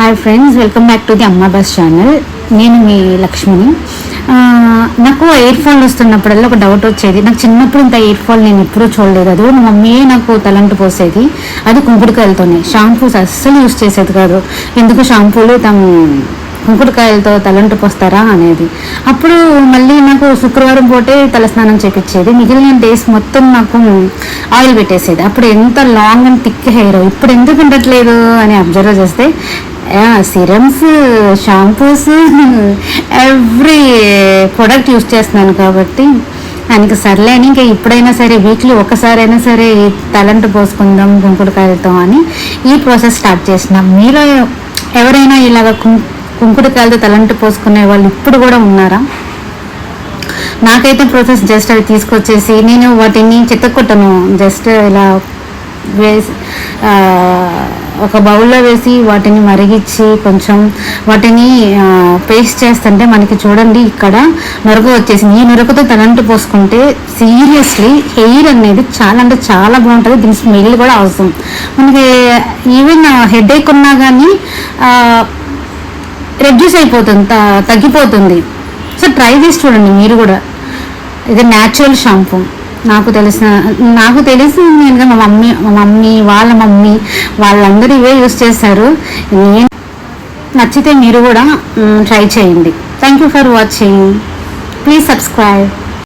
Hi friends, welcome back to the అమ్మా bus channel. నేను మీ లక్ష్మిని. నాకు ఎయిర్ ఫాల్ వస్తున్నప్పుడల్లా ఒక డౌట్ వచ్చేది. నాకు చిన్నప్పుడు ఇంత ఎయిర్ ఫాల్ నేను ఎప్పుడూ చూడలేదు. అది మా మమ్మీయే నాకు తలంటు పోసేది. అది కుంకుడుకాయలతోనే. షాంపూస్ అస్సలు యూస్ చేసేది కాదు. ఎందుకు షాంపూలు కుంకుడుకాయలతో తలంటు పోస్తారా అనేది. అప్పుడు మళ్ళీ నాకు శుక్రవారం పూటే తలస్నానం చేపించేది. మిగిలిన డేస్ మొత్తం నాకు ఆయిల్ పెట్టేసేది. అప్పుడు ఎంత లాంగ్ అండ్ థిక్ హెయిర్. ఇప్పుడు ఎందుకు ఉండట్లేదు అని అబ్జర్వ్ చేస్తే serums, shampoos, every product use చేస్తున్నాను కాబట్టి ఆయనకి సర్లేని ఇంకా ఇప్పుడైనా సరే వీక్లీ ఒకసారైనా సరే తలంటు పోసుకుందాం కుంకుడుకాయలతో అని ఈ ప్రాసెస్ స్టార్ట్ చేసినాం. మీలో ఎవరైనా ఇలాగ కుంకుడుకాయలతో తలంటు పోసుకునే వాళ్ళు ఇప్పుడు కూడా ఉన్నారా? నాకైతే ప్రాసెస్ జస్ట్ అవి తీసుకొచ్చేసి నేను వాటిని చిత్తకొట్టను. జస్ట్ ఇలా వేసి ఒక బౌల్లో వేసి వాటిని మరిగించి కొంచెం వాటిని పేస్ట్ చేస్తుంటే మనకి చూడండి ఇక్కడ నురగ వచ్చేసింది. ఈ నురగతో తలంటు పోసుకుంటే సీరియస్లీ హెయిర్ అనేది చాలా అంటే చాలా బాగుంటుంది. దీని స్మెల్ కూడా అవసరం. మనకి ఈవెన్ హెడేక్ ఉన్నా కానీ రెడ్యూస్ అయిపోతుంది, తగ్గిపోతుంది. సో ట్రై చేసి చూడండి మీరు కూడా. ఇది న్యాచురల్ షాంపూ. నాకు తెలిసి నేను మా మమ్మీ వాళ్ళ మమ్మీ వాళ్ళందరూ ఇవే యూస్ చేస్తారు. నచ్చితే మీరు కూడా ట్రై చేయండి. Thank you for watching. Please subscribe.